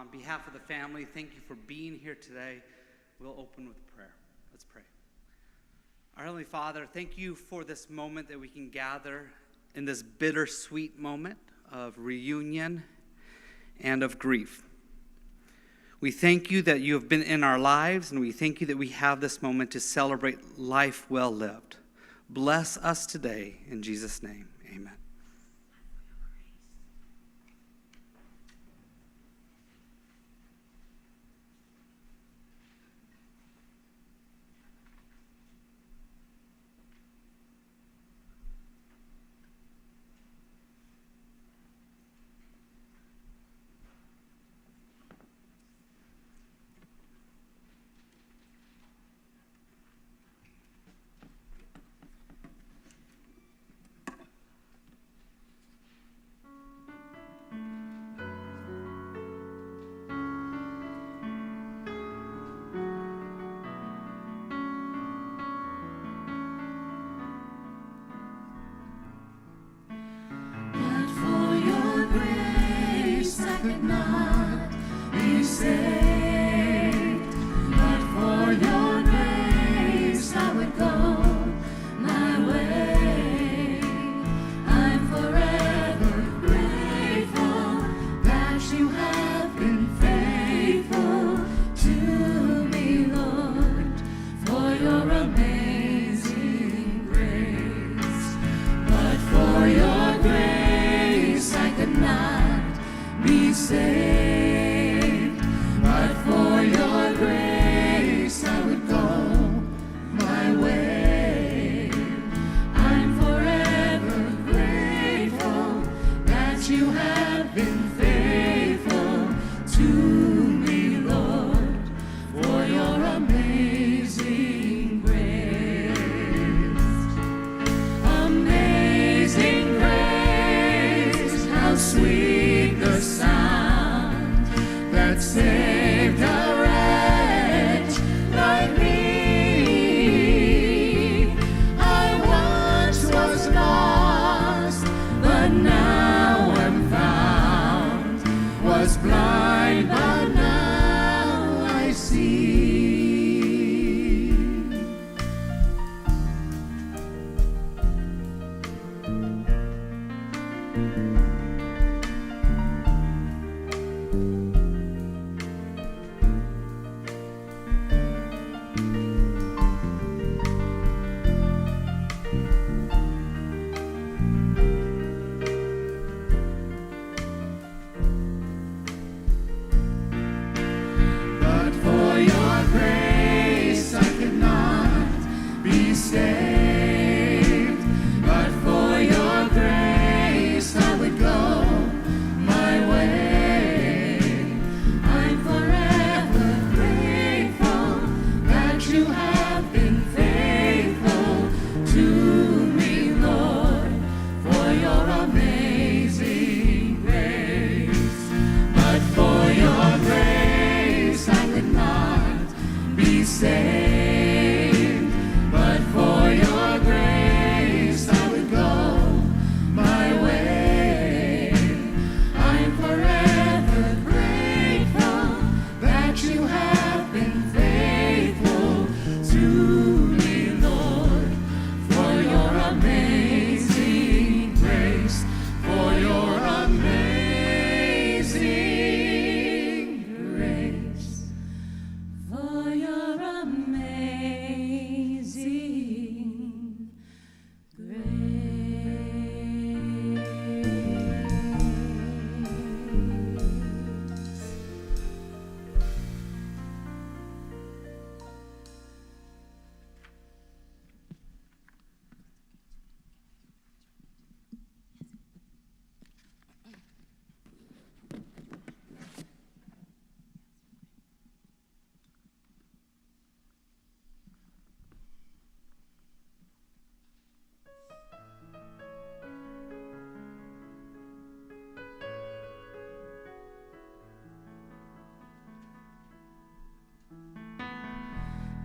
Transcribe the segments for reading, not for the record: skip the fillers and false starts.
on behalf of the family, thank you for being here today. We'll open with prayer. Let's pray. Our Heavenly Father, thank you for this moment that we can gather in this bittersweet moment of reunion and of grief. We thank you that you have been in our lives, and we thank you that we have this moment to celebrate life well lived. Bless us today, in Jesus' name, amen.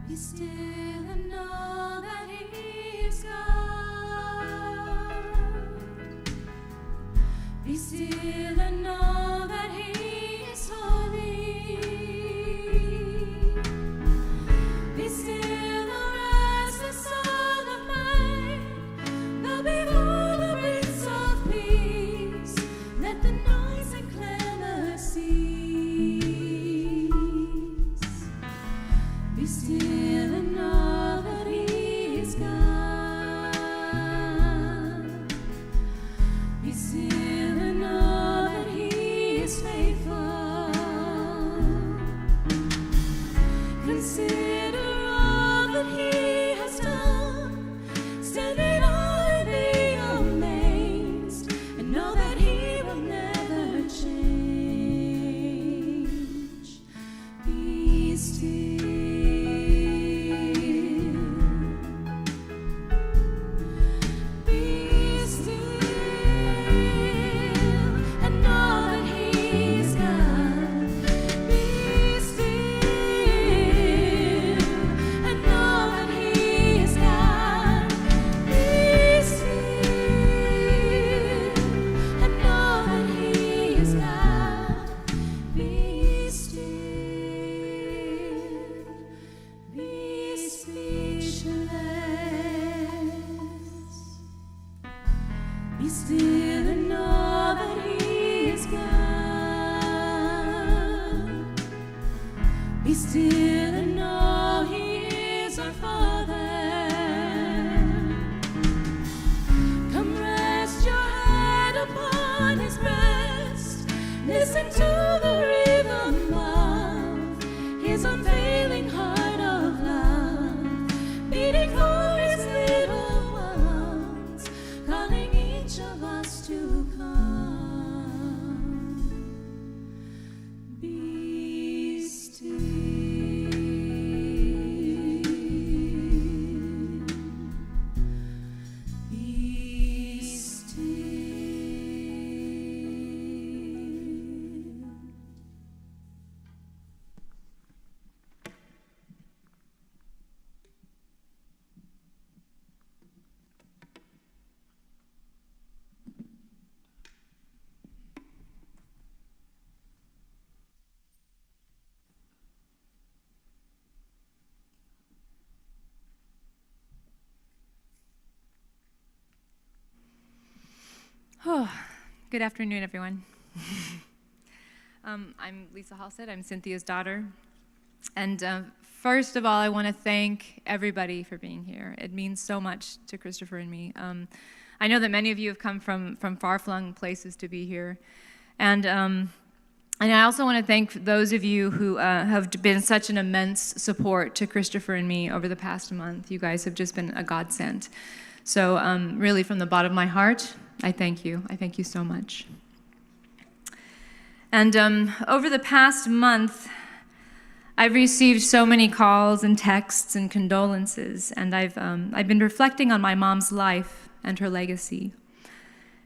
Be still and know that He is God. Be still and know that He is holy. Be still and know that He is good. Be still and know He is our Father. Come rest your head upon His breast. Listen to the rhythm of His unfailing heart of love, beating for His little ones, calling each of us to come. Be still. Be still. Oh, good afternoon, everyone. I'm Lisa Hallsted. I'm Cynthia's daughter. And first of all, I want to thank everybody for being here. It means so much to Christopher and me. I know that many of you have come from far-flung places to be here. And I also want to thank those of you who have been such an immense support to Christopher and me over the past month. You guys have just been a godsend. So really, from the bottom of my heart, I thank you. I thank you so much. And over the past month, I've received so many calls and texts and condolences, and I've been reflecting on my mom's life and her legacy.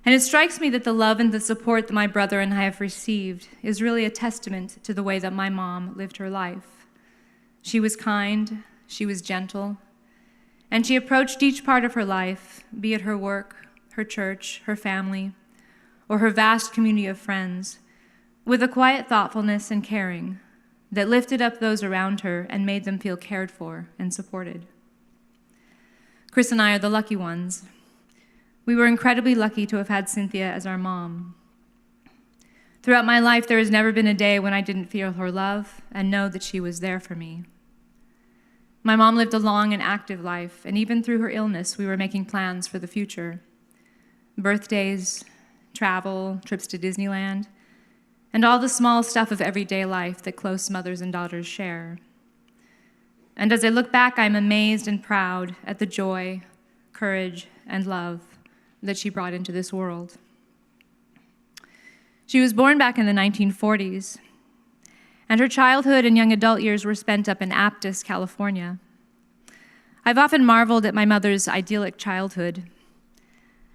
And it strikes me that the love and the support that my brother and I have received is really a testament to the way that my mom lived her life. She was kind, she was gentle, and she approached each part of her life, be it her work, her church, her family, or her vast community of friends, with a quiet thoughtfulness and caring that lifted up those around her and made them feel cared for and supported. Chris and I are the lucky ones. We were incredibly lucky to have had Cynthia as our mom. Throughout my life, there has never been a day when I didn't feel her love and know that she was there for me. My mom lived a long and active life, and even through her illness, we were making plans for the future. Birthdays, travel, trips to Disneyland, and all the small stuff of everyday life that close mothers and daughters share. And as I look back, I'm amazed and proud at the joy, courage, and love that she brought into this world. She was born back in the 1940s, and her childhood and young adult years were spent up in Aptos, California. I've often marveled at my mother's idyllic childhood.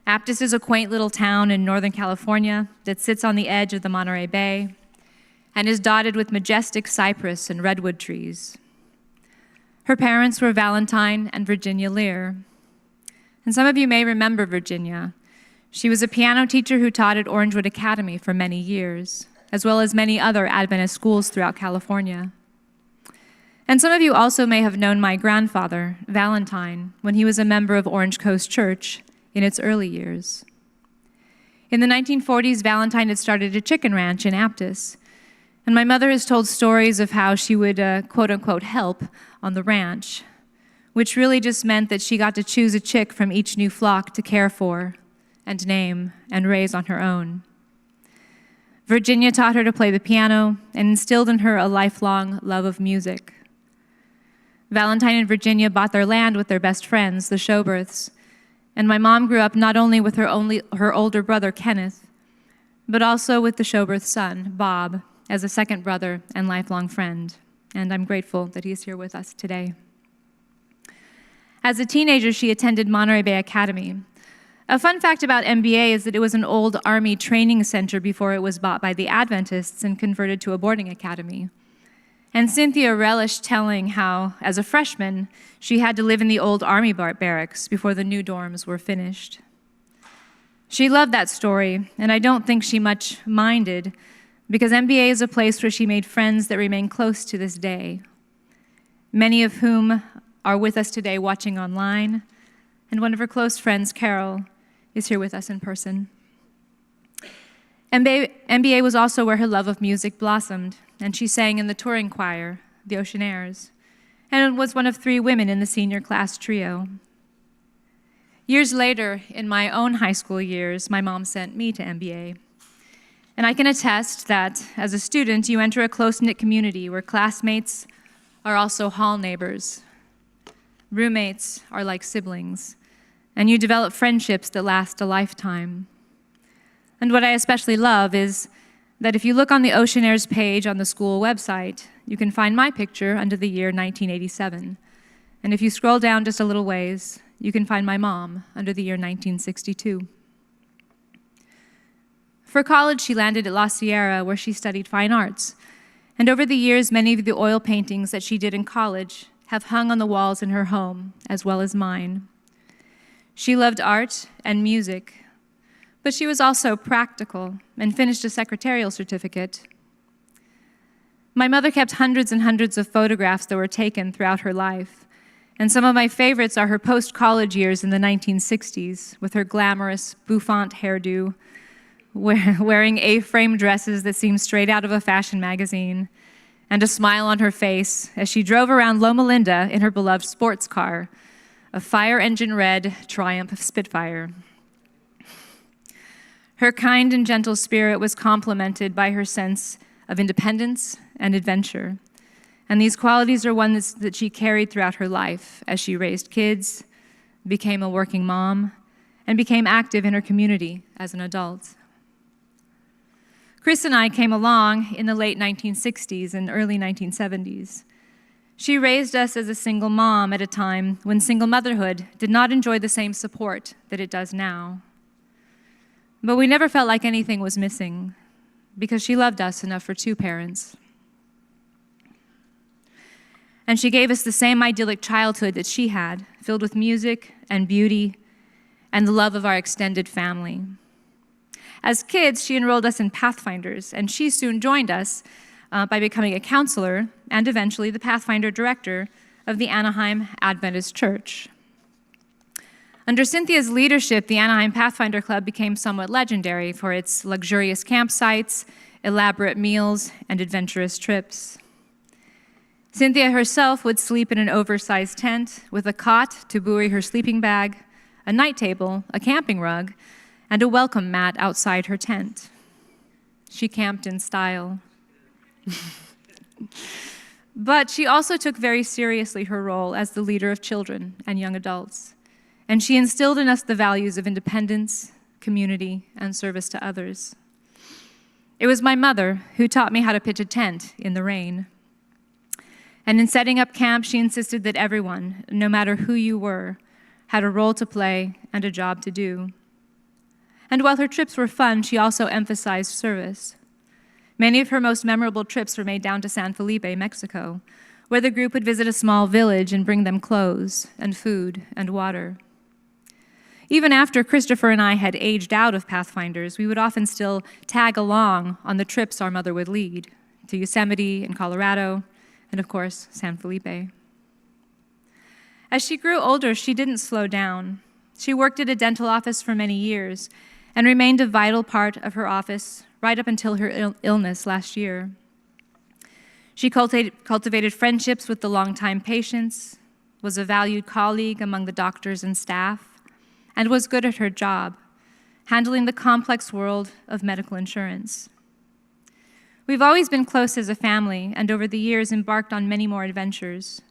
Aptos is a quaint little town in Northern California that sits on the edge of the Monterey Bay and is dotted with majestic cypress and redwood trees. Her parents were Valentine and Virginia Leer. And some of you may remember Virginia. She was a piano teacher who taught at Orangewood Academy for many years, as well as many other Adventist schools throughout California. And some of you also may have known my grandfather, Valentine, when he was a member of Orange Coast Church in its early years. In the 1940s, Valentine had started a chicken ranch in Aptos, and my mother has told stories of how she would, quote-unquote, help on the ranch, which really just meant that she got to choose a chick from each new flock to care for and name and raise on her own. Virginia taught her to play the piano and instilled in her a lifelong love of music. Valentine and Virginia bought their land with their best friends, the Showbirths, and my mom grew up not only with her older brother, Kenneth, but also with the Showbirth son, Bob, as a second brother and lifelong friend. And I'm grateful that he's here with us today. As a teenager, she attended Monterey Bay Academy. A fun fact about MBA is that it was an old Army training center before it was bought by the Adventists and converted to a boarding academy. And Cynthia relished telling how, as a freshman, she had to live in the old Army barracks before the new dorms were finished. She loved that story, and I don't think she much minded, because MBA is a place where she made friends that remain close to this day, many of whom are with us today watching online, and one of her close friends, Carol, is here with us in person. MBA was also where her love of music blossomed, and she sang in the touring choir, the Oceanaires, and was one of 3 women in the senior class trio. Years later, in my own high school years, my mom sent me to MBA. And I can attest that as a student, you enter a close-knit community where classmates are also hall neighbors. Roommates are like siblings, and you develop friendships that last a lifetime. And what I especially love is that if you look on the Oceanaires page on the school website, you can find my picture under the year 1987. And if you scroll down just a little ways, you can find my mom under the year 1962. For college, she landed at La Sierra, where she studied fine arts. And over the years, many of the oil paintings that she did in college have hung on the walls in her home, as well as mine. She loved art and music, but she was also practical and finished a secretarial certificate. My mother kept hundreds and hundreds of photographs that were taken throughout her life, and some of my favorites are her post-college years in the 1960s, with her glamorous, bouffant hairdo, wearing A-frame dresses that seemed straight out of a fashion magazine, and a smile on her face as she drove around Loma Linda in her beloved sports car, a fire-engine red Triumph Spitfire. Her kind and gentle spirit was complemented by her sense of independence and adventure, and these qualities are ones that she carried throughout her life as she raised kids, became a working mom, and became active in her community as an adult. Chris and I came along in the late 1960s and early 1970s. She raised us as a single mom at a time when single motherhood did not enjoy the same support that it does now. But we never felt like anything was missing because she loved us enough for 2 parents. And she gave us the same idyllic childhood that she had, filled with music and beauty and the love of our extended family. As kids, she enrolled us in Pathfinders, and she soon joined us by becoming a counselor and eventually the Pathfinder director of the Anaheim Adventist Church. Under Cynthia's leadership, the Anaheim Pathfinder Club became somewhat legendary for its luxurious campsites, elaborate meals, and adventurous trips. Cynthia herself would sleep in an oversized tent with a cot to buoy her sleeping bag, a night table, a camping rug, and a welcome mat outside her tent. She camped in style. But she also took very seriously her role as the leader of children and young adults, and she instilled in us the values of independence, community, and service to others. It was my mother who taught me how to pitch a tent in the rain. And in setting up camp, she insisted that everyone, no matter who you were, had a role to play and a job to do. And while her trips were fun, she also emphasized service. Many of her most memorable trips were made down to San Felipe, Mexico, where the group would visit a small village and bring them clothes and food and water. Even after Christopher and I had aged out of Pathfinders, we would often still tag along on the trips our mother would lead, to Yosemite and Colorado, and of course, San Felipe. As she grew older, she didn't slow down. She worked at a dental office for many years and remained a vital part of her office right up until her illness last year. She cultivated friendships with the longtime patients, was a valued colleague among the doctors and staff, and was good at her job, handling the complex world of medical insurance. We've always been close as a family, and over the years embarked on many more adventures.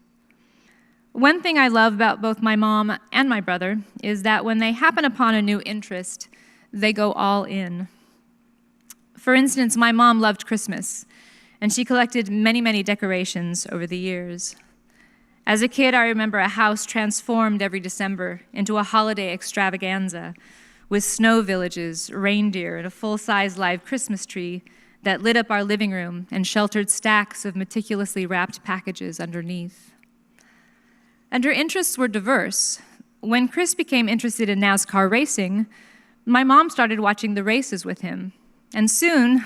One thing I love about both my mom and my brother is that when they happen upon a new interest, they go all in. For instance, my mom loved Christmas, and she collected many, many decorations over the years. As a kid, I remember a house transformed every December into a holiday extravaganza with snow villages, reindeer, and a full-size live Christmas tree that lit up our living room and sheltered stacks of meticulously wrapped packages underneath. And her interests were diverse. When Chris became interested in NASCAR racing, my mom started watching the races with him, and soon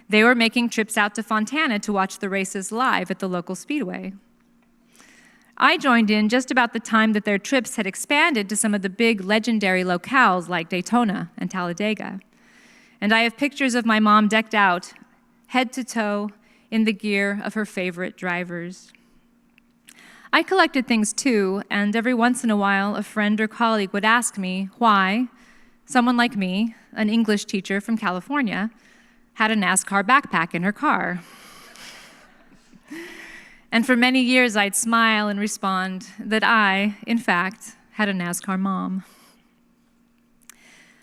they were making trips out to Fontana to watch the races live at the local speedway. I joined in just about the time that their trips had expanded to some of the big legendary locales like Daytona and Talladega. And I have pictures of my mom decked out, head to toe, in the gear of her favorite drivers. I collected things too, and every once in a while, a friend or colleague would ask me why someone like me, an English teacher from California, had a NASCAR backpack in her car. And for many years, I'd smile and respond that I, in fact, had a NASCAR mom.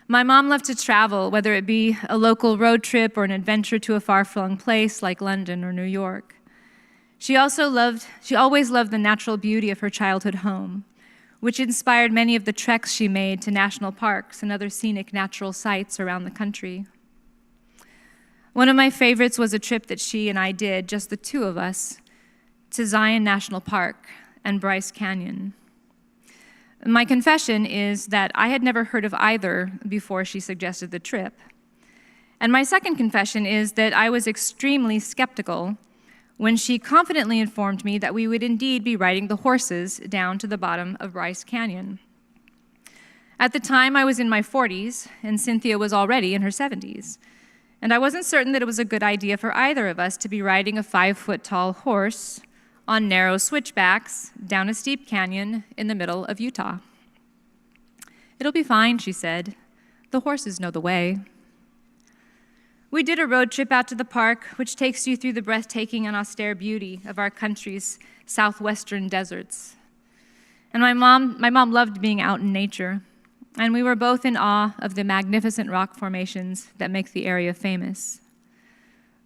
My mom loved to travel, whether it be a local road trip or an adventure to a far-flung place like London or New York. She always loved the natural beauty of her childhood home, which inspired many of the treks she made to national parks and other scenic natural sites around the country. One of my favorites was a trip that she and I did, just the two of us, to Zion National Park and Bryce Canyon. My confession is that I had never heard of either before she suggested the trip. And my second confession is that I was extremely skeptical when she confidently informed me that we would indeed be riding the horses down to the bottom of Bryce Canyon. At the time, I was in my 40s, and Cynthia was already in her 70s. And I wasn't certain that it was a good idea for either of us to be riding a 5-foot-tall horse on narrow switchbacks down a steep canyon in the middle of Utah. "It'll be fine," she said. "The horses know the way." We did a road trip out to the park, which takes you through the breathtaking and austere beauty of our country's southwestern deserts. And my mom loved being out in nature, and we were both in awe of the magnificent rock formations that make the area famous.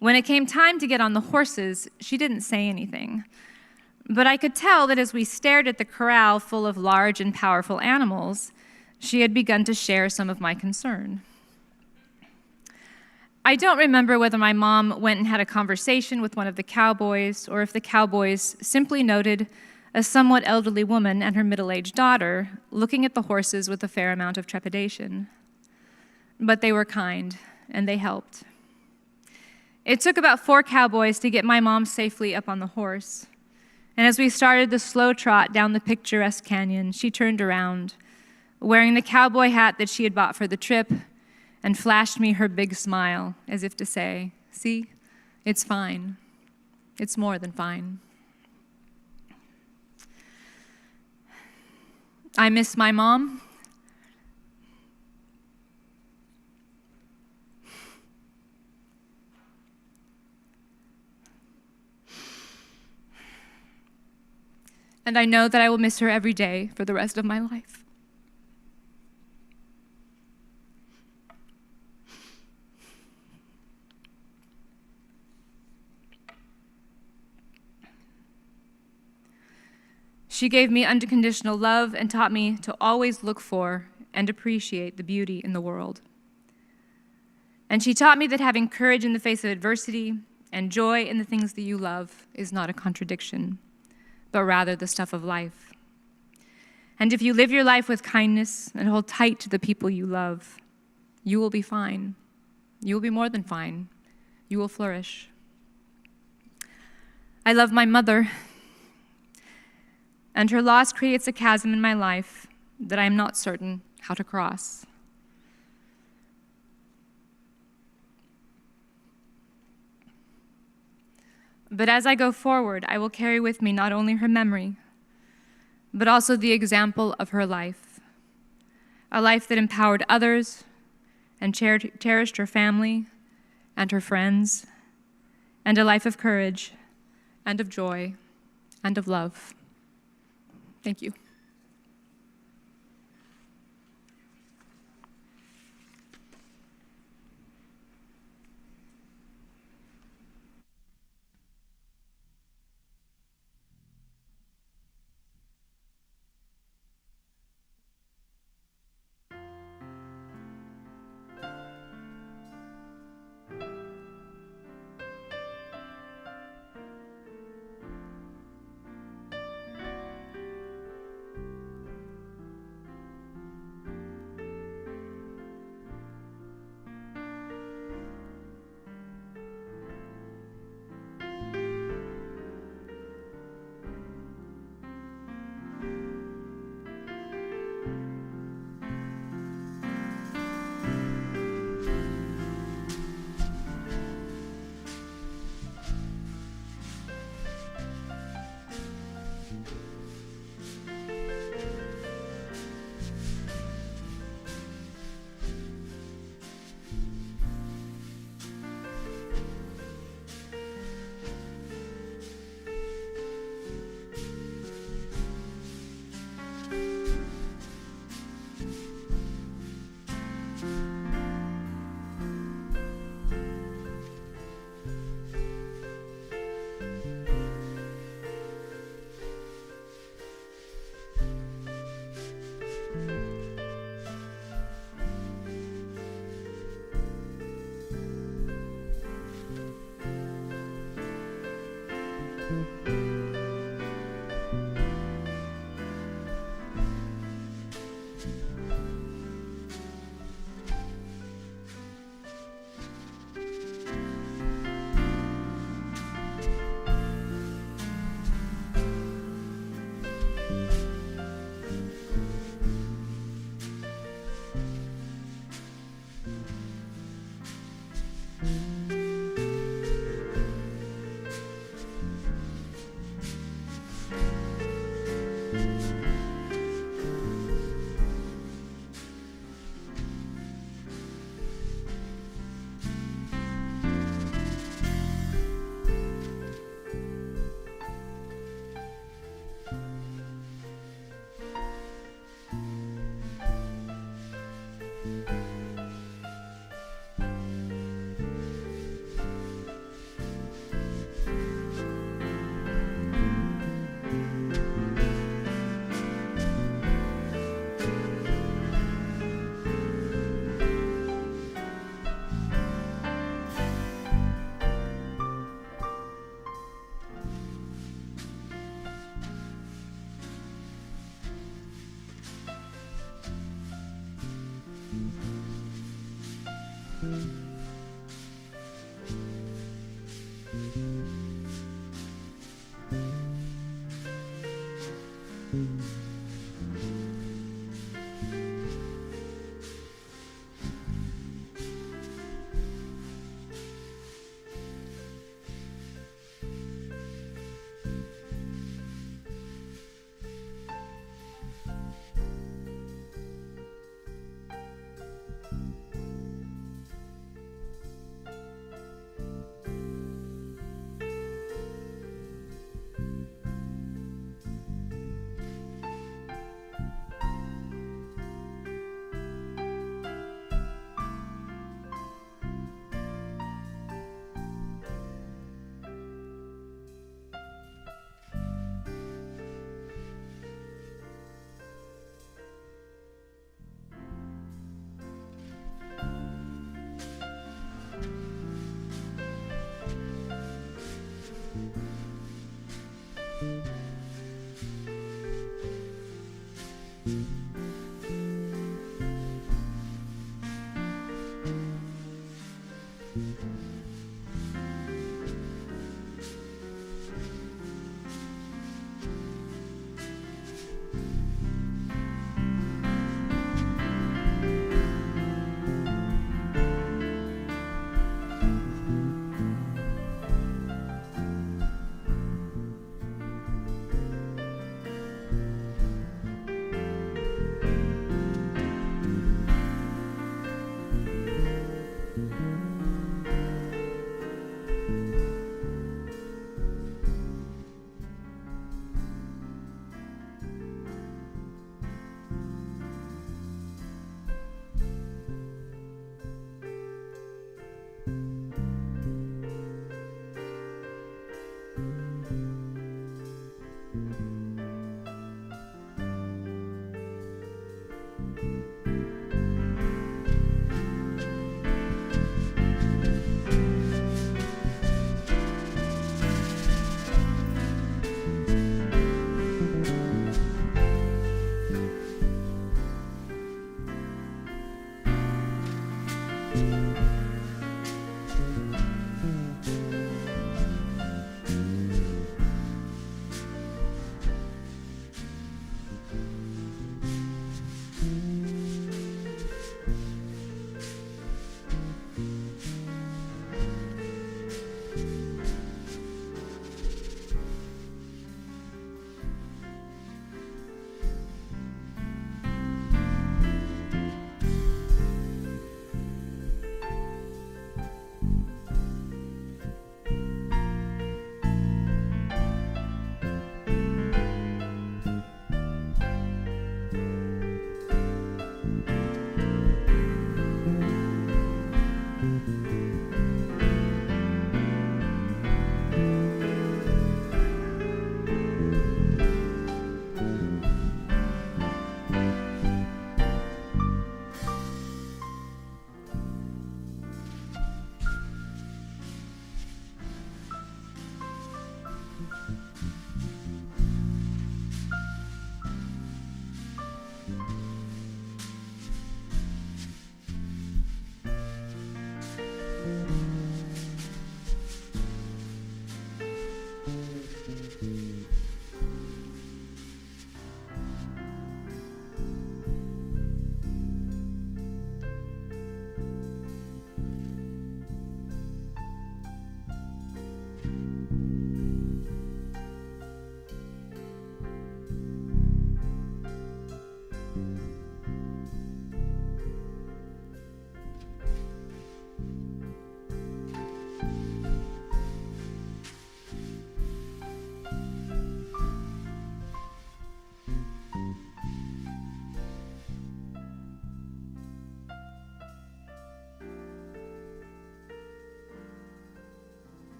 When it came time to get on the horses, she didn't say anything. But I could tell that as we stared at the corral full of large and powerful animals, she had begun to share some of my concern. I don't remember whether my mom went and had a conversation with one of the cowboys, or if the cowboys simply noted a somewhat elderly woman and her middle-aged daughter looking at the horses with a fair amount of trepidation. But they were kind, and they helped. It took about 4 cowboys to get my mom safely up on the horse. And as we started the slow trot down the picturesque canyon, she turned around, wearing the cowboy hat that she had bought for the trip, and flashed me her big smile, as if to say, "See, it's fine. It's more than fine." I miss my mom. And I know that I will miss her every day for the rest of my life. She gave me unconditional love and taught me to always look for and appreciate the beauty in the world. And she taught me that having courage in the face of adversity and joy in the things that you love is not a contradiction, but rather the stuff of life. And if you live your life with kindness and hold tight to the people you love, you will be fine. You will be more than fine. You will flourish. I love my mother, and her loss creates a chasm in my life that I am not certain how to cross. But as I go forward, I will carry with me not only her memory, but also the example of her life, a life that empowered others and cherished her family and her friends, and a life of courage and of joy and of love. Thank you.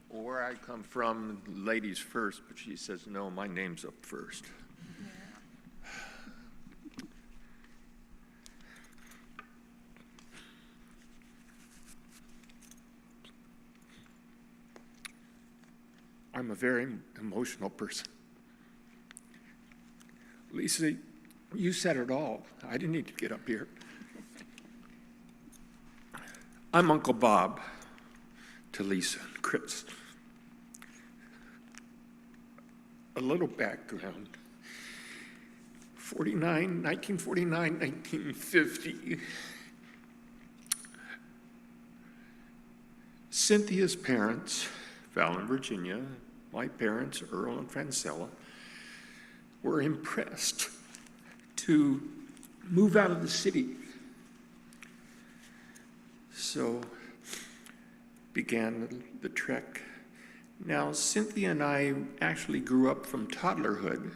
Where I come from, ladies first, but she says, no, my name's up first. I'm a very emotional person. Lisa, you said it all. I didn't need to get up here. I'm Uncle Bob to Lisa and Chris. A little background. 1949, 1950. Cynthia's parents, Val and Virginia, my parents, Earl and Francella, were impressed to move out of the city. So began the trek. Now, Cynthia and I actually grew up from toddlerhood,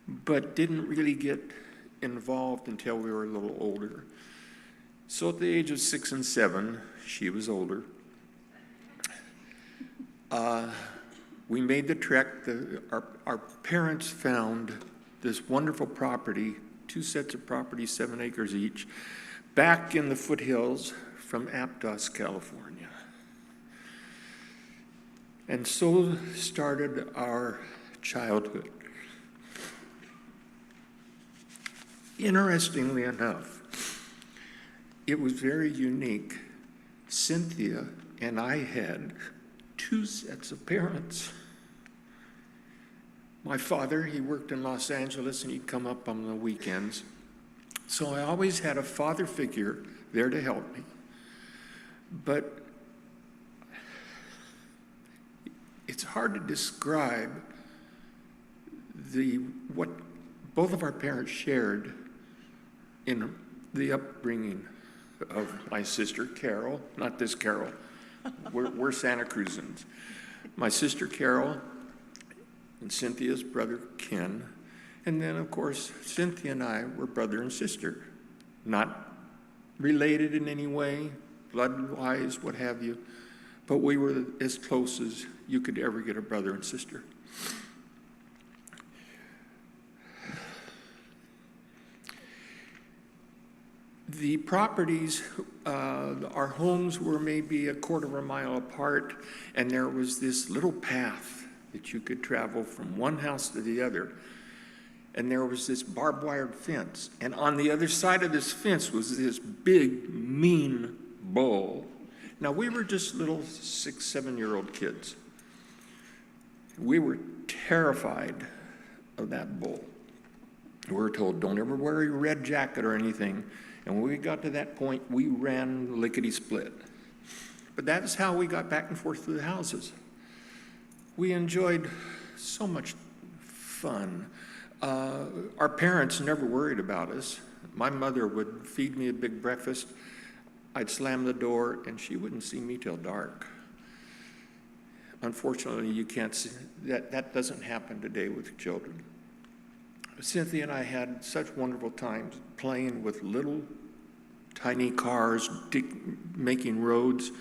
but didn't really get involved until we were a little older. So at the age of 6 and 7, she was older, we made the trek. Our parents found this wonderful property, 2 sets of property, 7 acres each, back in the foothills from Aptos, California. And so started our childhood. Interestingly enough, it was very unique. Cynthia and I had 2 sets of parents. My father, he worked in Los Angeles and he'd come up on the weekends. So I always had a father figure there to help me. But it's hard to describe what both of our parents shared in the upbringing of my sister Carol, not this Carol, we're Santa Cruzans. My sister Carol and Cynthia's brother Ken, and then of course Cynthia and I were brother and sister, not related in any way, blood-wise, what have you, but we were as close as you could ever get a brother and sister. The properties, our homes were maybe a quarter of a mile apart, and there was this little path that you could travel from one house to the other. And there was this barbed wire fence. And on the other side of this fence was this big, mean bull. Now, we were just little 6, 7-year-old kids. We were terrified of that bull. We were told, don't ever wear a red jacket or anything. And when we got to that point, we ran lickety-split. But that's how we got back and forth to the houses. We enjoyed so much fun. Our parents never worried about us. My mother would feed me a big breakfast. I'd slam the door, and she wouldn't see me till dark. Unfortunately, you can't see that doesn't happen today with children. Cynthia and I had such wonderful times playing with little tiny cars, making roads.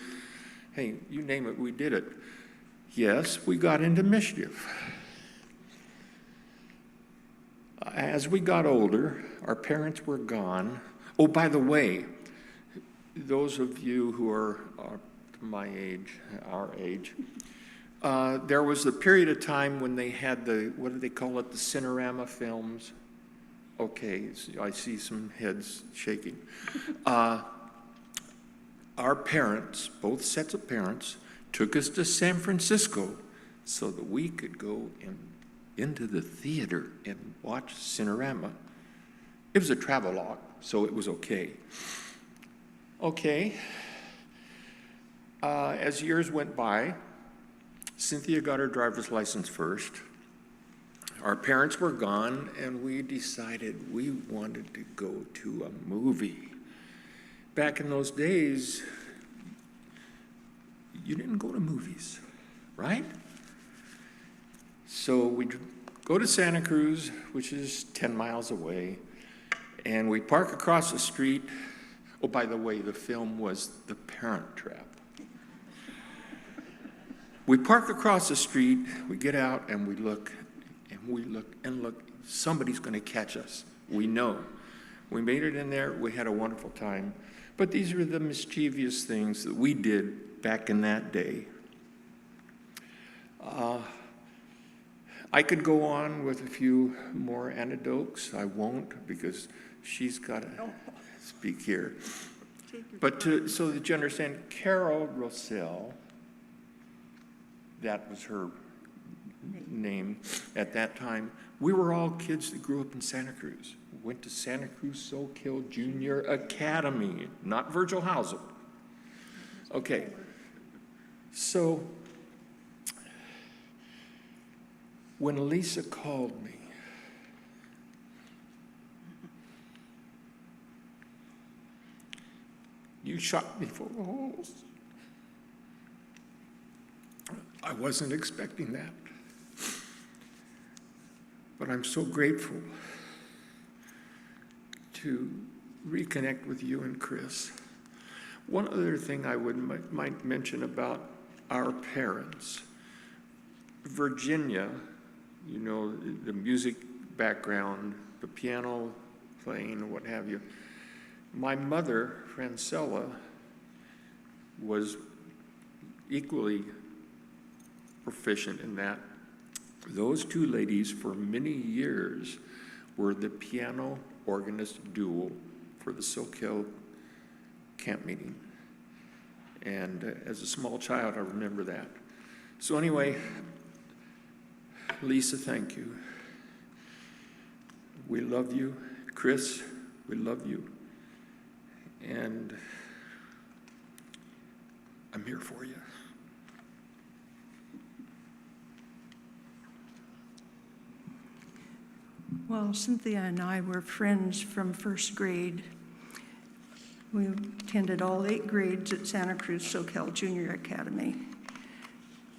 Hey, you name it, we did it. Yes, we got into mischief. As we got older, our parents were gone. Oh, by the way, those of you who are my age, our age. There was a period of time when they had what do they call it, the Cinerama films? Okay, I see some heads shaking. Our parents, both sets of parents, took us to San Francisco so that we could go into the theater and watch Cinerama. It was a travelogue, so it was okay. Okay. As years went by, Cynthia got her driver's license first. Our parents were gone, and we decided we wanted to go to a movie. Back in those days, you didn't go to movies, right? So we go to Santa Cruz, which is 10 miles away, and we park across the street. Oh, by the way, the film was The Parent Trap. We park across the street, we get out, and we look, and look. Somebody's going to catch us. We know. We made it in there. We had a wonderful time. But these are the mischievous things that we did back in that day. I could go on with a few more anecdotes. I won't, because she's got to speak here. But so that you understand, Carol Rossell, that was her name at that time. We were all kids that grew up in Santa Cruz. Went to Santa Cruz Soquel Junior Academy, not Virgil Hallsted. Okay, so when Lisa called me, you shot me full of holes. I wasn't expecting that. But I'm so grateful to reconnect with you and Chris. One other thing I might mention about our parents. Virginia, you know, the music background, the piano playing, what have you. My mother, Francella, was equally proficient in that. Those two ladies for many years were the piano organist duo for the Soquel camp meeting. And as a small child, I remember that. So anyway, Lisa, thank you. We love you. Chris, we love you. And I'm here for you. Well, Cynthia and I were friends from first grade. We attended all 8 grades at Santa Cruz Soquel Junior Academy.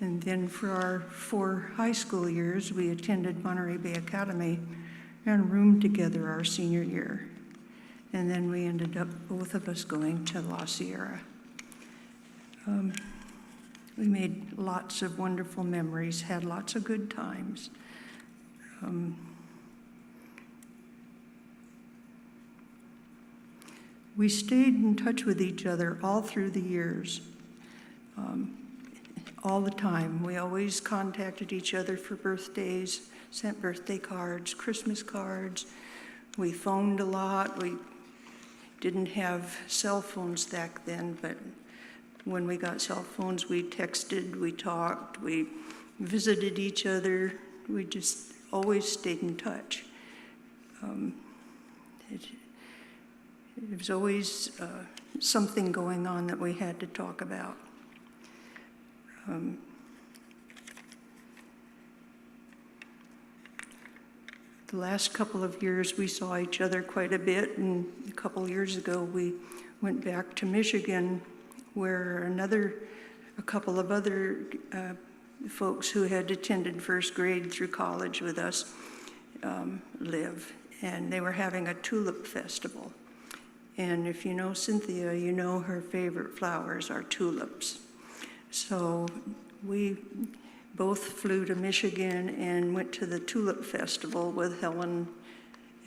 And then for our 4 high school years, we attended Monterey Bay Academy and roomed together our senior year. And then we ended up, both of us, going to La Sierra. We made lots of wonderful memories, had lots of good times. We stayed in touch with each other all through the years, all the time. We always contacted each other for birthdays, sent birthday cards, Christmas cards. We phoned a lot. We didn't have cell phones back then, but when we got cell phones, we texted, we talked, we visited each other. We just always stayed in touch. There was always something going on that we had to talk about. The last couple of years, we saw each other quite a bit, and a couple years ago, we went back to Michigan, where a couple of other folks who had attended first grade through college with us live, and they were having a tulip festival. And if you know Cynthia, you know her favorite flowers are tulips. So we both flew to Michigan and went to the Tulip Festival with Helen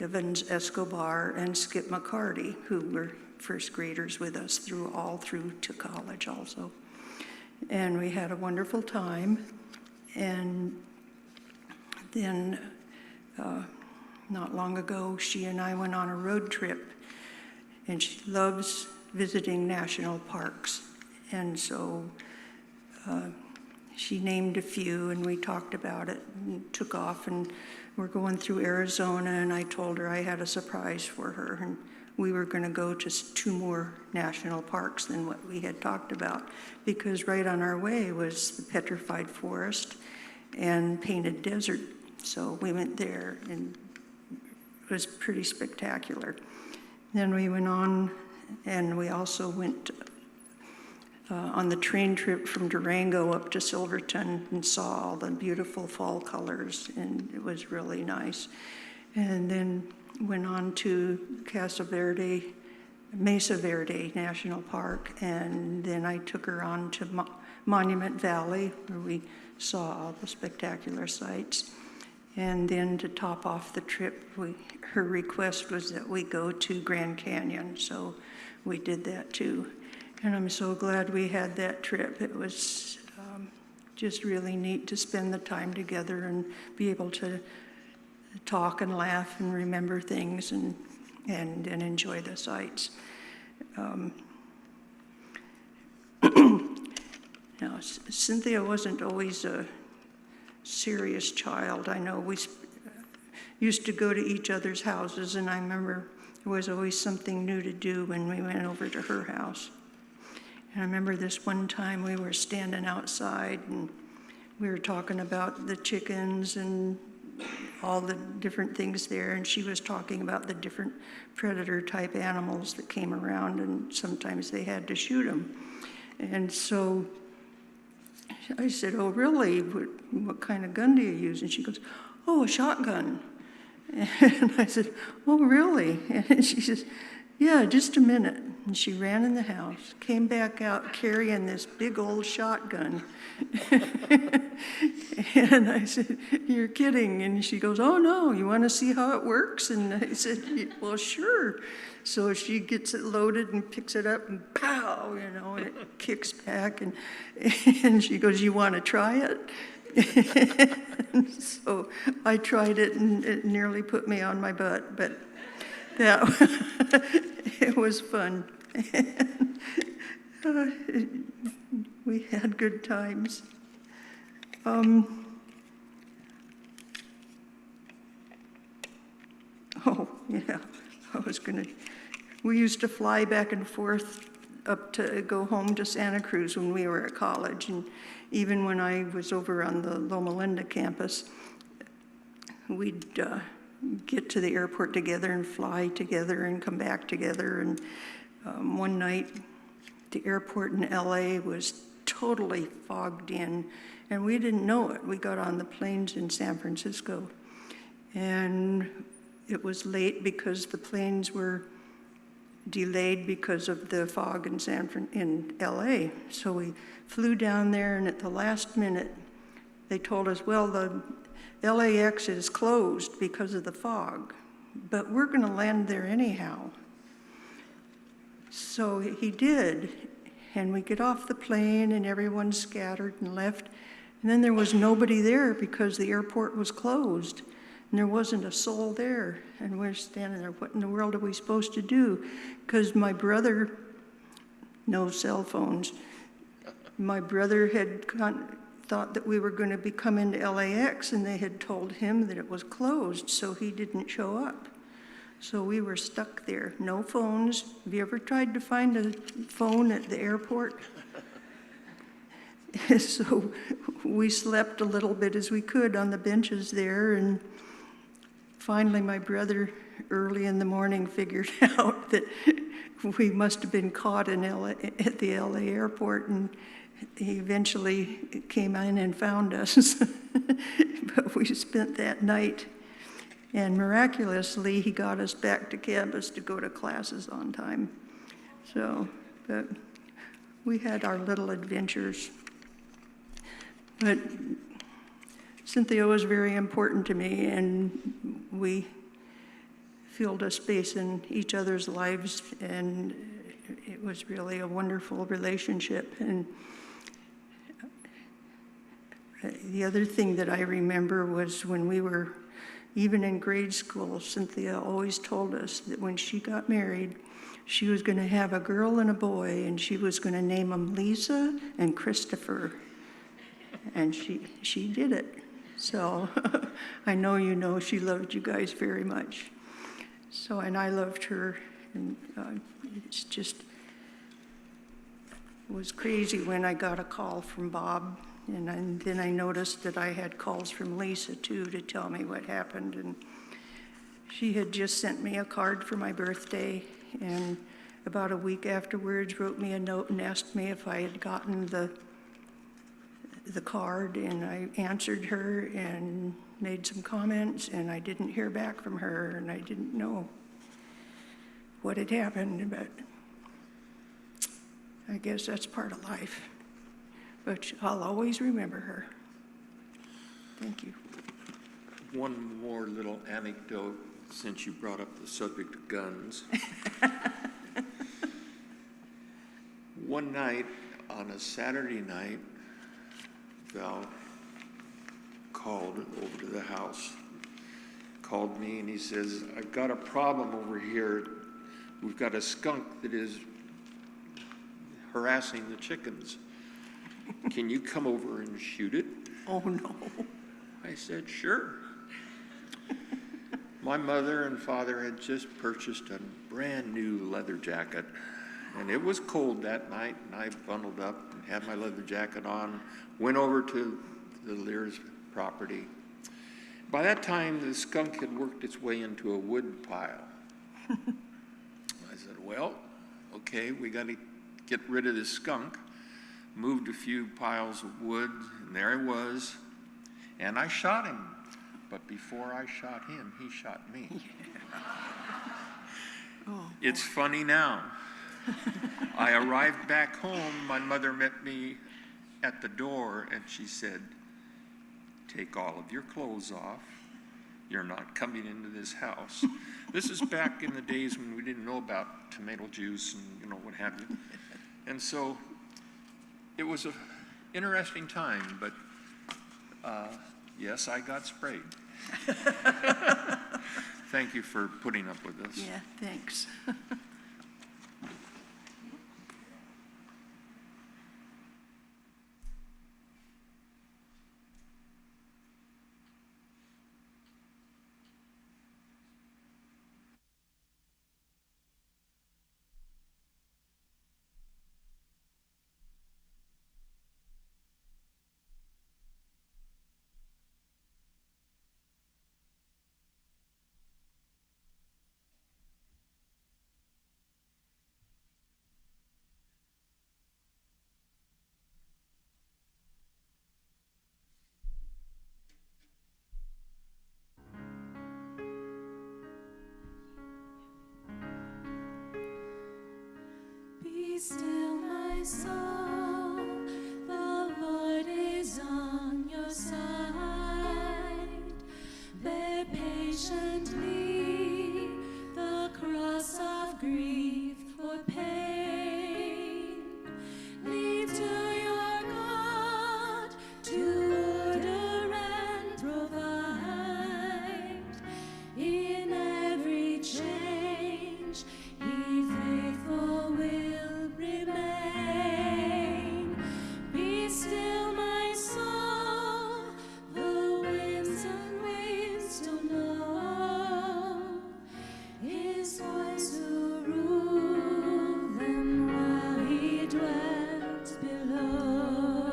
Evans Escobar and Skip McCarty, who were first graders with us all through to college also. and we had a wonderful time. And then not long ago, she and I went on a road trip, and she loves visiting national parks. And so she named a few, and we talked about it and took off, and we're going through Arizona, and I told her I had a surprise for her, and we were going to go to 2 more national parks than what we had talked about, because right on our way was the Petrified Forest and Painted Desert. So we went there, and it was pretty spectacular. Then we went on, and we also went on the train trip from Durango up to Silverton and saw all the beautiful fall colors, and it was really nice. And then went on to Mesa Verde National Park, and then I took her on to Monument Valley, where we saw all the spectacular sights. And then to top off the trip, her request was that we go to Grand Canyon, so we did that too. And I'm so glad we had that trip. It was just really neat to spend the time together and be able to talk and laugh and remember things and enjoy the sights. Now, Cynthia wasn't always a serious child. I know we used to go to each other's houses, and I remember there was always something new to do when we went over to her house. And I remember this one time we were standing outside, and we were talking about the chickens and all the different things there, and she was talking about the different predator-type animals that came around, and sometimes they had to shoot them. And so I said, "Oh, really? What kind of gun do you use?" And she goes, "Oh, a shotgun." And I said, "Oh, really?" And she says, "Yeah, just a minute." And she ran in the house, came back out carrying this big old shotgun. And I said, "You're kidding." And she goes, "Oh, no, you want to see how it works?" And I said, "Well, sure." So she gets it loaded and picks it up, and pow, and it kicks back. And she goes, "You want to try it?" And so I tried it, and it nearly put me on my butt, but it was fun. We had good times. Oh, yeah, we used to fly back and forth up to go home to Santa Cruz when we were at college, and even when I was over on the Loma Linda campus, we'd get to the airport together and fly together and come back together. And one night, the airport in LA was totally fogged in, and we didn't know it. We got on the planes in San Francisco, and it was late because the planes were delayed because of the fog in LA. So we flew down there, and at the last minute, they told us, "Well, the LAX is closed because of the fog, but we're going to land there anyhow." So he did, and we get off the plane, and everyone scattered and left, and then there was nobody there because the airport was closed, and there wasn't a soul there, and we're standing there, what in the world are we supposed to do? Because my brother, no cell phones, my brother had thought that we were going to be coming to LAX, and they had told him that it was closed, so he didn't show up. So we were stuck there, no phones. Have you ever tried to find a phone at the airport? So we slept a little bit as we could on the benches there, and finally my brother early in the morning figured out that we must have been caught at the LA airport, and he eventually came in and found us. But we spent that night, and miraculously he got us back to campus to go to classes on time. So, but we had our little adventures. But Cynthia was very important to me, and we filled a space in each other's lives, and it was really a wonderful relationship. And the other thing that I remember was when we were even in grade school, Cynthia always told us that when she got married, she was going to have a girl and a boy, and she was going to name them Lisa and Christopher. And she did it. So I know you know she loved you guys very much. So, and I loved her, and it's just was crazy when I got a call from Bob, and then I noticed that I had calls from Lisa too to tell me what happened, and she had just sent me a card for my birthday, and about a week afterwards wrote me a note and asked me if I had gotten the card, and I answered her and made some comments, and I didn't hear back from her, and I didn't know what had happened, but I guess that's part of life. But I'll always remember her. Thank you. One more little anecdote, since you brought up the subject of guns. One night, on a Saturday night, Val called over to the house, called me, and he says, I've got a problem over here. We've got a skunk that is harassing the chickens. Can you come over and shoot it? Oh, no. I said, sure. My mother and father had just purchased a brand new leather jacket, and it was cold that night, and I bundled up and had my leather jacket on, went over to the Leer's property. By that time, the skunk had worked its way into a wood pile. I said, well, okay, we got to get rid of this skunk. Moved a few piles of wood, and there he was, and I shot him. But before I shot him, he shot me. Yeah. Oh. It's funny now. I arrived back home, my mother met me at the door, and she said, take all of your clothes off. You're not coming into this house. This is back in the days when we didn't know about tomato juice and what have you. And so it was an interesting time, but yes, I got sprayed. Thank you for putting up with us. Yeah, thanks. Be still, my soul, the Lord is on your side. Bear patiently the cross of grief or pain. Leave to your God to order and provide. In every change, He faithful will remain. Be still, my soul, the winds and waves don't know His voice to rule them while He dwells below.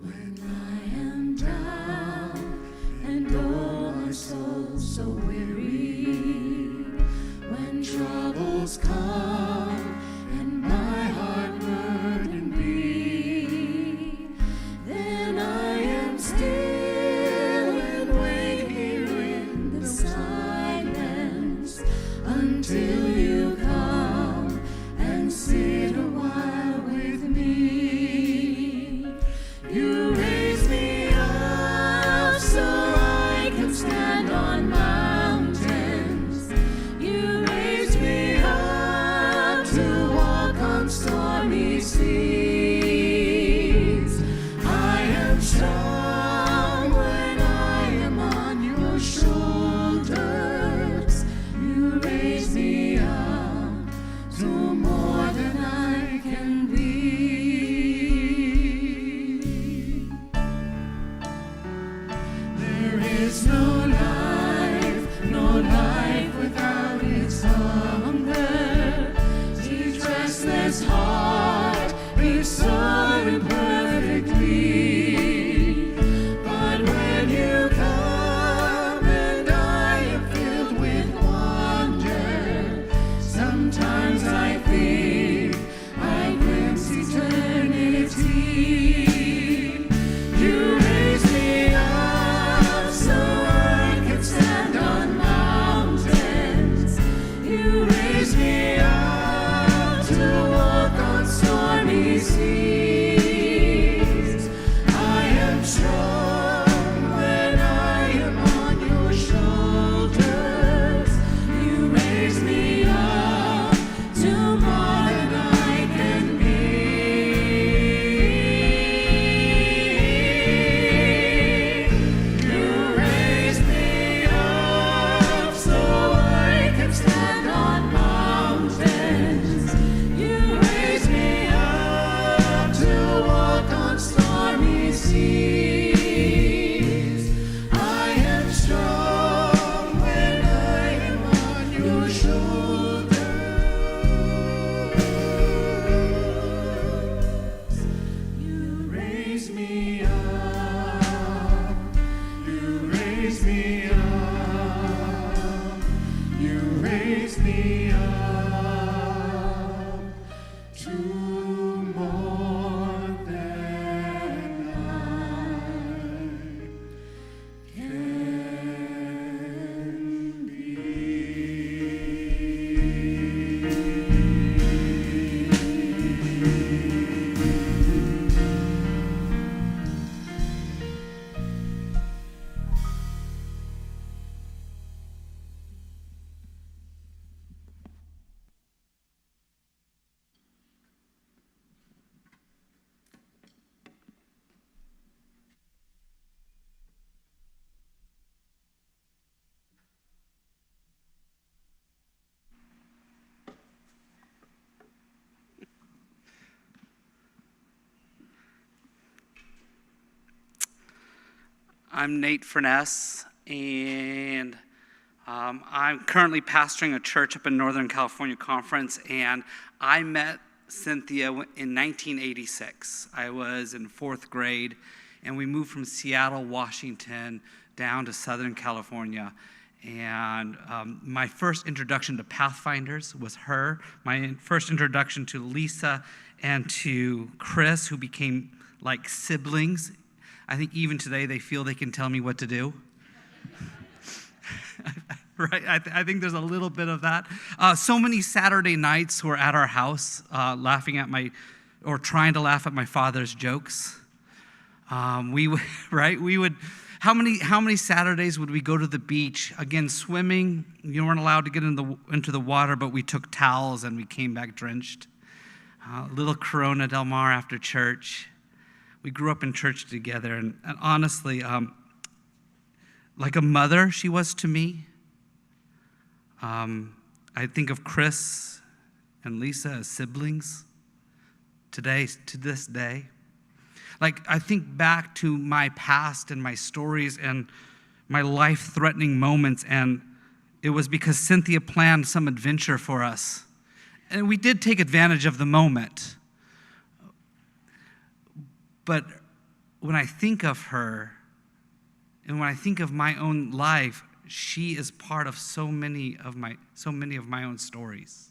When I am down and oh my soul so weary, when troubles come and my heart burden be, then I am strong when I am on your shoulders. You raise me up to more than I can be. There is no life without its hunger. Each restless heart restoring perfectly. But when you come and I am filled with wonder, sometimes I think I glimpse eternity. You raise me up so I can stand on mountains. You raise me up to walk on stormy seas. I am strong when I am on your shoulders. You raise me up to more than I can be. You raise me up so I can stand on mountains. You raise me up to walk on stormy seas. I am strong when I am on your shoulders. You raise me up. You raise me up. You raise me up to more than I can be. I'm Nate Furness, and I'm currently pastoring a church up in Northern California Conference, and I met Cynthia in 1986. I was in 4th grade, and we moved from Seattle, Washington, down to Southern California. And my first introduction to Pathfinders was her. My first introduction to Lisa and to Chris, who became like siblings. I think even today they feel they can tell me what to do. Right? I think there's a little bit of that. So many Saturday nights were at our house laughing at or trying to laugh at my father's jokes. We would, how many Saturdays would we go to the beach? Again, swimming, you weren't allowed to get into the water, but we took towels and we came back drenched. Little Corona Del Mar after church. We grew up in church together, and honestly, like a mother she was to me. I think of Chris and Lisa as siblings to this day. Like, I think back to my past and my stories and my life-threatening moments, and it was because Cynthia planned some adventure for us. And we did take advantage of the moment. But when I think of her, and when I think of my own life, she is part of so many of my own stories.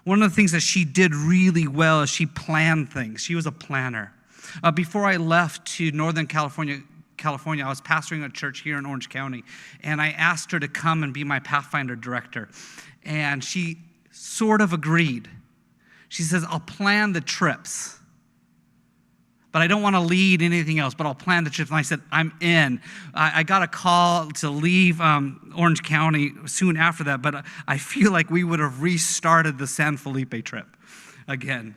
One of the things that she did really well is she planned things. She was a planner. Before I left to Northern California, I was pastoring a church here in Orange County, and I asked her to come and be my Pathfinder director. And she sort of agreed. She says, I'll plan the trips, but I don't want to lead anything else, but I'll plan the trips. And I said, I'm in. I got a call to leave Orange County soon after that, but I feel like we would have restarted the San Felipe trip again.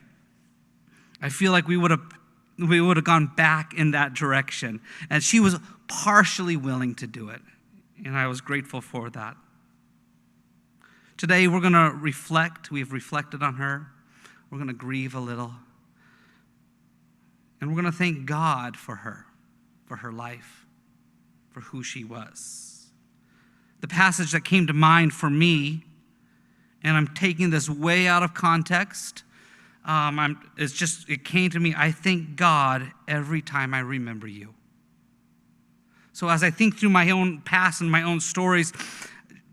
I feel like we would have we would have gone back in that direction. And she was partially willing to do it. And I was grateful for that. Today we're going to reflect. We've reflected on her. We're going to grieve a little. And we're going to thank God for her life, for who she was. The passage that came to mind for me, and I'm taking this way out of context, it came to me, I thank God every time I remember you. So as I think through my own past and my own stories,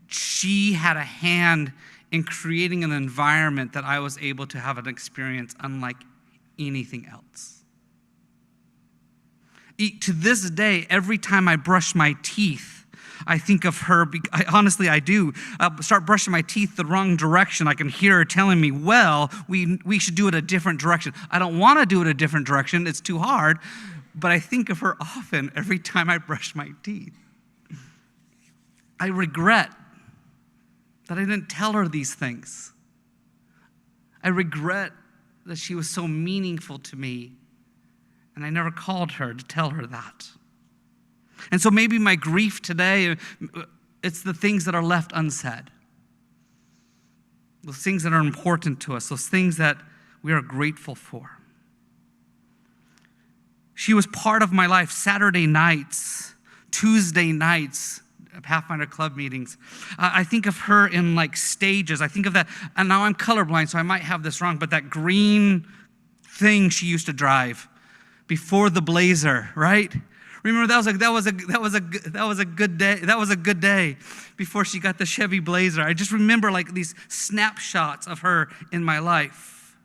she had a hand in creating an environment that I was able to have an experience unlike anything else. To this day, every time I brush my teeth, I think of her. Honestly, I do. Start brushing my teeth the wrong direction. I can hear her telling me, well, we should do it a different direction. I don't want to do it a different direction. It's too hard. But I think of her often every time I brush my teeth. I regret that I didn't tell her these things. I regret that she was so meaningful to me, and I never called her to tell her that. And so maybe my grief today, it's the things that are left unsaid. Those things that are important to us, those things that we are grateful for. She was part of my life Saturday nights, Tuesday nights, Pathfinder Club meetings. I think of her in like stages. I think of that, and now I'm colorblind, so I might have this wrong, but that green thing she used to drive before the Blazer, right? Remember that was a good day. That was a good day before she got the Chevy Blazer. I just remember like these snapshots of her in my life.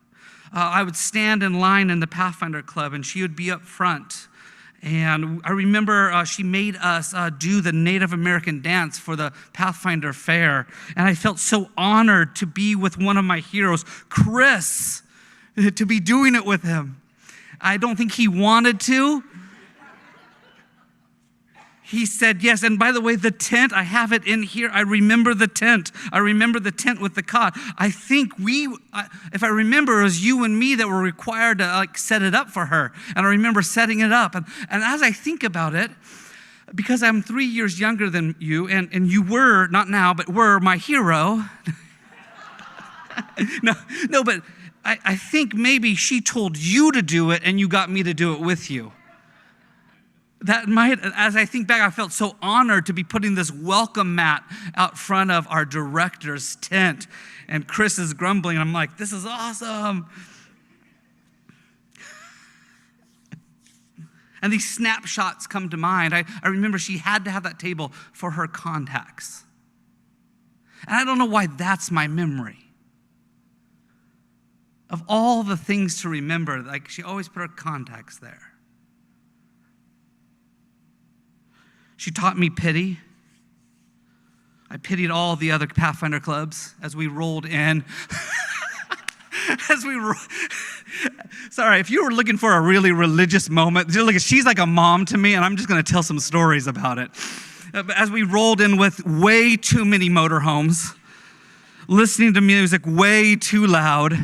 I would stand in line in the Pathfinder Club, and she would be up front. And I remember she made us do the Native American dance for the Pathfinder Fair. And I felt so honored to be with one of my heroes, Chris, to be doing it with him. I don't think he wanted to. He said yes. And by the way, the tent, I have it in here. I remember the tent. I remember the tent with the cot. I think if I remember, it was you and me that were required to set it up for her. And I remember setting it up. And as I think about it, because I'm 3 years younger than you, and you were, not now, but were my hero. No, but I think maybe she told you to do it and you got me to do it with you. That might, as I think back, I felt so honored to be putting this welcome mat out front of our director's tent. And Chris is grumbling. I'm like, this is awesome. And these snapshots come to mind. I remember she had to have that table for her contacts. And I don't know why that's my memory. Of all the things to remember, like she always put her contacts there. She taught me pity. I pitied all the other Pathfinder clubs as we rolled in. Sorry, if you were looking for a really religious moment, she's like a mom to me, and I'm just going to tell some stories about it. As we rolled in with way too many motorhomes, listening to music way too loud,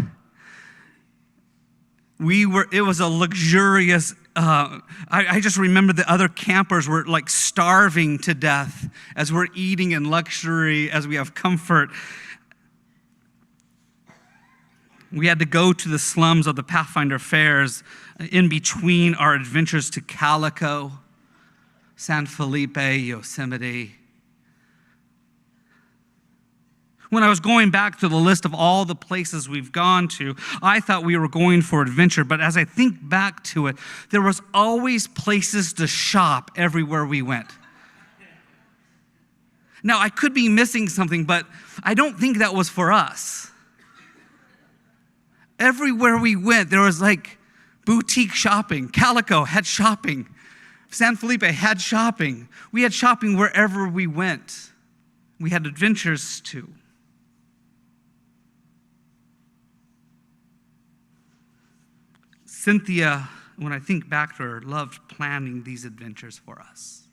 it was a luxurious, I just remember the other campers were like starving to death as we're eating in luxury, as we have comfort. We had to go to the slums of the Pathfinder fairs in between our adventures to Calico, San Felipe, Yosemite. When I was going back to the list of all the places we've gone to, I thought we were going for adventure, but as I think back to it, there was always places to shop everywhere we went. Now, I could be missing something, but I don't think that was for us. Everywhere we went, there was like boutique shopping. Calico had shopping. San Felipe had shopping. We had shopping wherever we went. We had adventures too. Cynthia, when I think back to her, loved planning these adventures for us.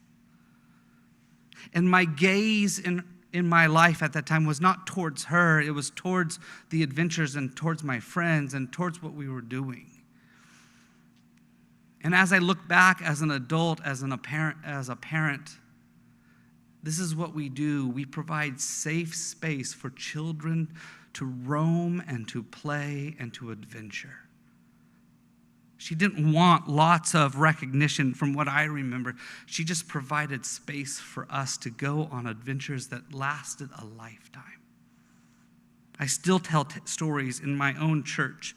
And my gaze in my life at that time was not towards her, it was towards the adventures and towards my friends and towards what we were doing. And as I look back as an adult, as a parent, this is what we do. We provide safe space for children to roam and to play and to adventure. She didn't want lots of recognition from what I remember. She just provided space for us to go on adventures that lasted a lifetime. I still tell stories in my own church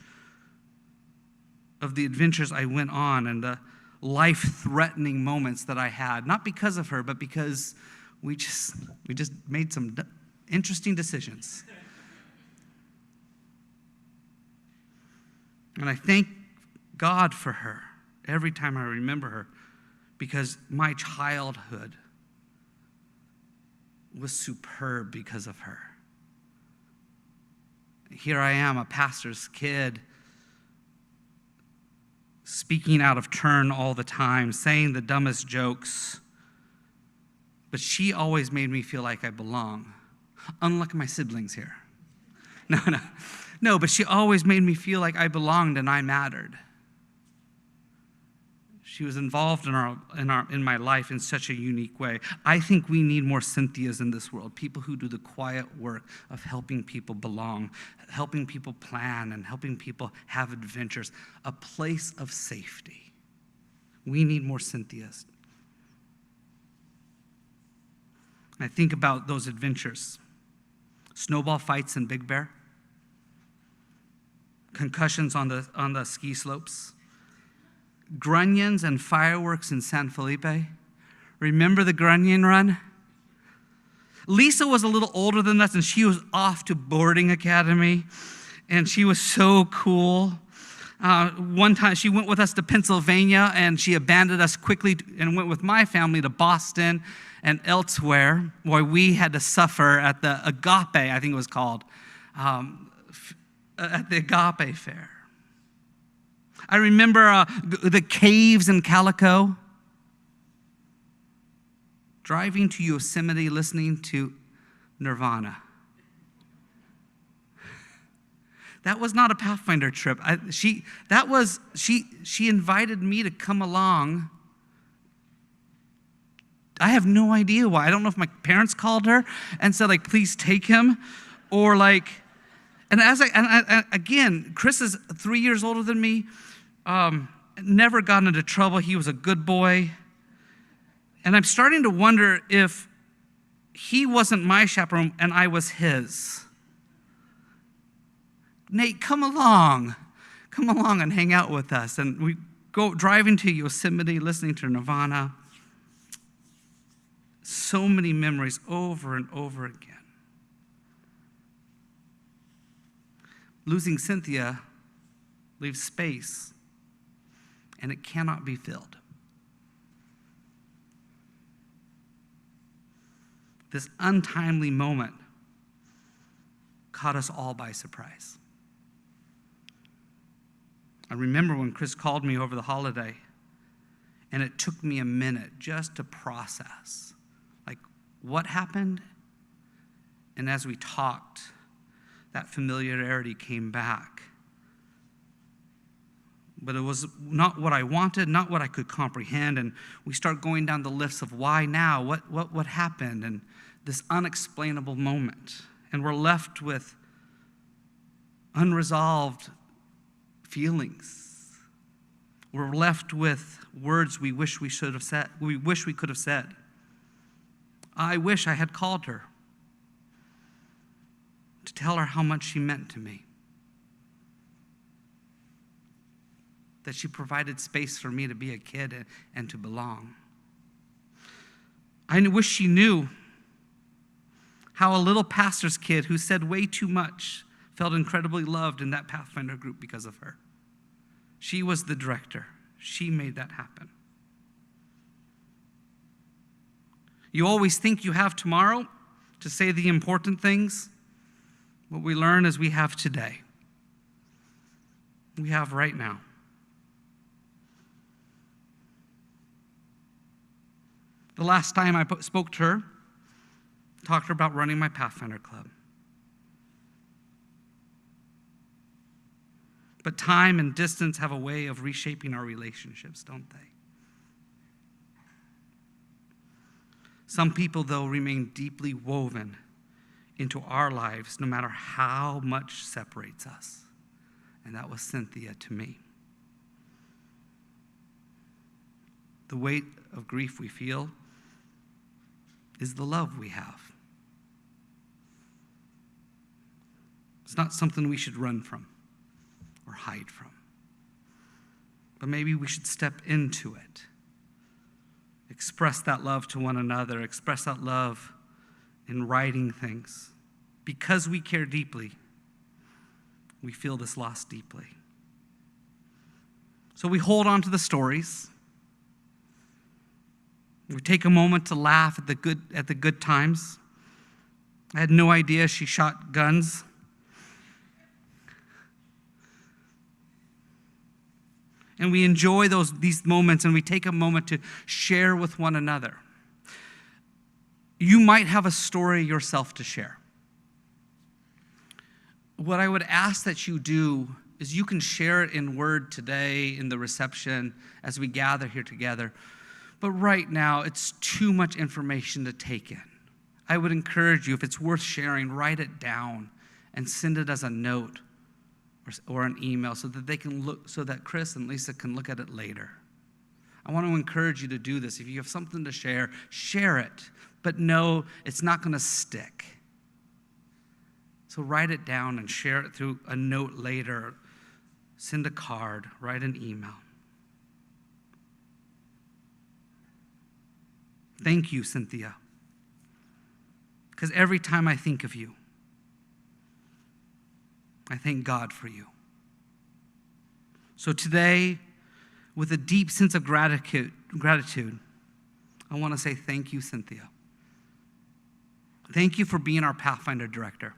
of the adventures I went on and the life-threatening moments that I had, not because of her, but because we just made some interesting decisions. And I thank God for her every time I remember her, because my childhood was superb because of her. Here I am, a pastor's kid, speaking out of turn all the time, saying the dumbest jokes. But she always made me feel like I belong, unlike my siblings here. No, but she always made me feel like I belonged and I mattered. She was involved in my life in such a unique way. I think we need more Cynthias in this world, people who do the quiet work of helping people belong, helping people plan, and helping people have adventures, a place of safety. We need more Cynthias. I think about those adventures. Snowball fights in Big Bear, concussions on the ski slopes, grunions and fireworks in San Felipe. Remember the grunion run? Lisa was a little older than us, and she was off to boarding academy, and she was so cool. One time she went with us to Pennsylvania, and she abandoned us quickly and went with my family to Boston and elsewhere, where we had to suffer at the Agape, I think it was called, at the Agape Fair. I remember the caves in Calico, driving to Yosemite, listening to Nirvana. That was not a Pathfinder trip. She invited me to come along. I have no idea why. I don't know if my parents called her and said, like, please take him, or like, and again, Chris is 3 years older than me. Never got into trouble. He was a good boy. And I'm starting to wonder if he wasn't my chaperone and I was his. Nate, come along and hang out with us. And we go driving to Yosemite, listening to Nirvana. So many memories over and over again. Losing Cynthia leaves space, and it cannot be filled. This untimely moment caught us all by surprise. I remember when Chris called me over the holiday, and it took me a minute just to process, like, what happened? And as we talked, that familiarity came back. But it was not what I wanted, not what I could comprehend. And we start going down the list of why now, what happened, and this unexplainable moment. And we're left with unresolved feelings. We're left with words we wish we should have said, we wish we could have said. I wish I had called her to tell her how much she meant to me. That she provided space for me to be a kid and to belong. I wish she knew how a little pastor's kid who said way too much felt incredibly loved in that Pathfinder group because of her. She was the director. She made that happen. You always think you have tomorrow to say the important things. What we learn is we have today. We have right now. The last time I spoke to her, talked to her about running my Pathfinder club. But time and distance have a way of reshaping our relationships, don't they? Some people, though, remain deeply woven into our lives no matter how much separates us. And that was Cynthia to me. The weight of grief we feel is the love we have. It's not something we should run from or hide from. But maybe we should step into it. Express that love to one another. Express that love in writing things. Because we care deeply, we feel this loss deeply. So we hold on to the stories. We take a moment to laugh at the good times. I had no idea she shot guns. And we enjoy these moments, and we take a moment to share with one another. You might have a story yourself to share. What I would ask that you do is you can share it in word today in the reception as we gather here together. But right now, it's too much information to take in. I would encourage you, if it's worth sharing, write it down and send it as a note or an email so that they can look, so that Chris and Lisa can look at it later. I want to encourage you to do this. If you have something to share, share it. But no, it's not going to stick. So write it down and share it through a note later. Send a card, write an email. Thank you, Cynthia. Because every time I think of you, I thank God for you. So today, with a deep sense of gratitude, I want to say thank you, Cynthia. Thank you for being our Pathfinder director.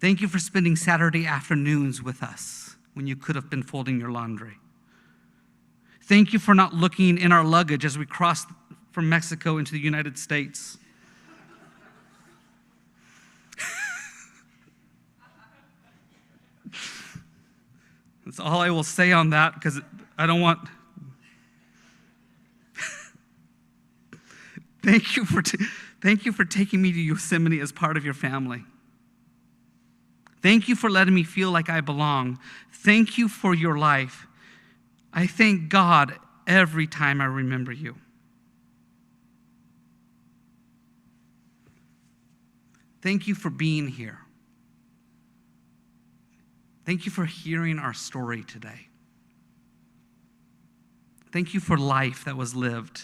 Thank you for spending Saturday afternoons with us when you could have been folding your laundry. Thank you for not looking in our luggage as we crossed from Mexico into the United States. That's all I will say on that because I don't want... Thank you for taking me to Yosemite as part of your family. Thank you for letting me feel like I belong. Thank you for your life. I thank God every time I remember you. Thank you for being here. Thank you for hearing our story today. Thank you for life that was lived.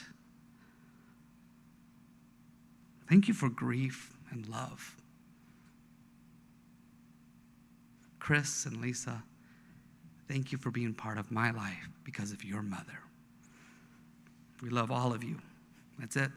Thank you for grief and love. Chris and Lisa, thank you for being part of my life because of your mother. We love all of you. That's it.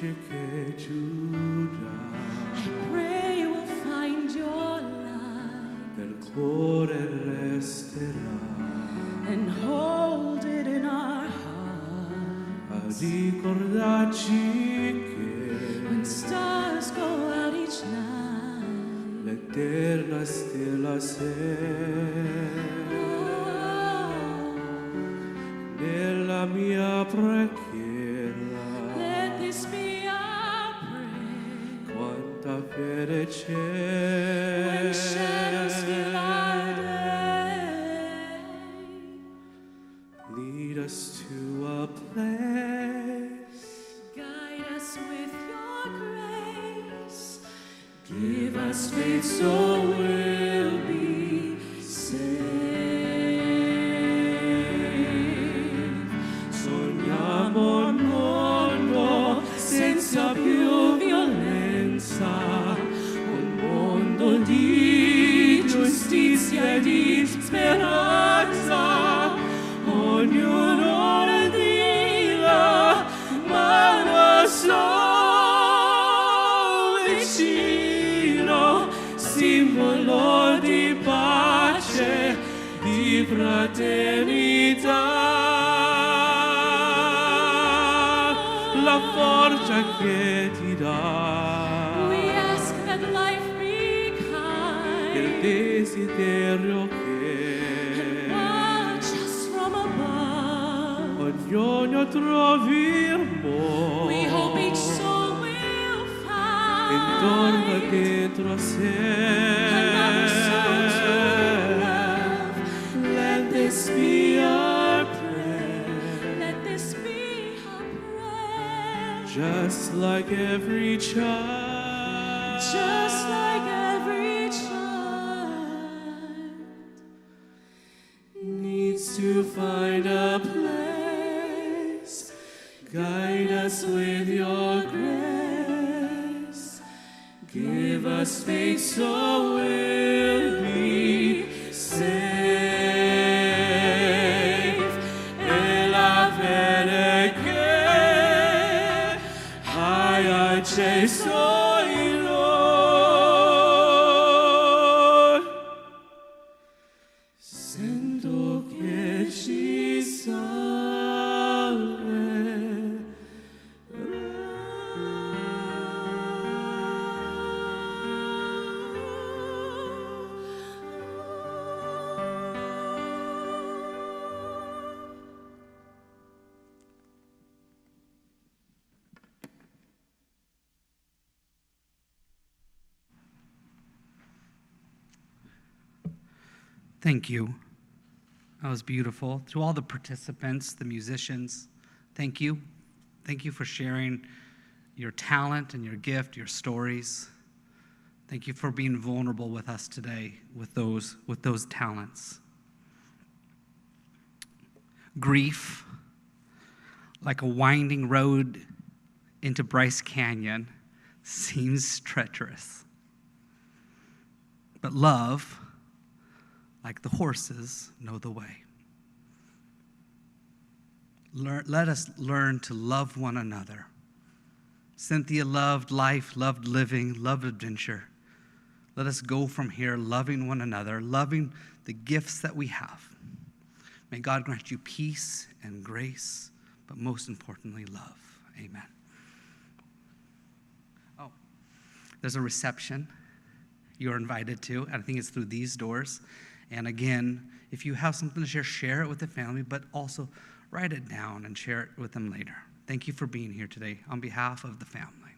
che Giuda Pray we'll find your light nel cuore resterà and hold it in our heart. a ricordarci che When stars go out each night, l'eterna stella sei nella mia preghiera. let this be our prayer. Quanta fede When shadows fill our c'è. day, Lead us to a place. guide us with your grace. Give us faith so we'll be saved. Sogniamo un mondo senza più violenza, un mondo di giustizia e di speranza. Ognuno ne dica, ma non so vicino, simbolo di pace, di fraternità. La forza che ti dà We ask that life be il kind, desiderio che watch us from above. ognuno trovi il We hope each modo soul will intorno find dentro a another soul to sé. love. Let this be our prayer, Let this be our prayer. just like every child, Just like every child needs to find a place. Guide us with your grace. Give us faith so we'll be safe. E la fede che hai acceso in noi. Sento che ci Thank you. That was beautiful. To all the participants, the musicians, thank you. Thank you for sharing your talent and your gift, your stories. Thank you for being vulnerable with us today with those talents. Grief, like a winding road into Bryce Canyon, seems treacherous. But love, like the horses, know the way. Let us learn to love one another. Cynthia loved life, loved living, loved adventure. Let us go from here loving one another, loving the gifts that we have. May God grant you peace and grace, but most importantly, love. Amen. Oh, there's a reception you're invited to. I think it's through these doors. And again, if you have something to share it with the family, but also write it down and share it with them later. Thank you for being here today on behalf of the family.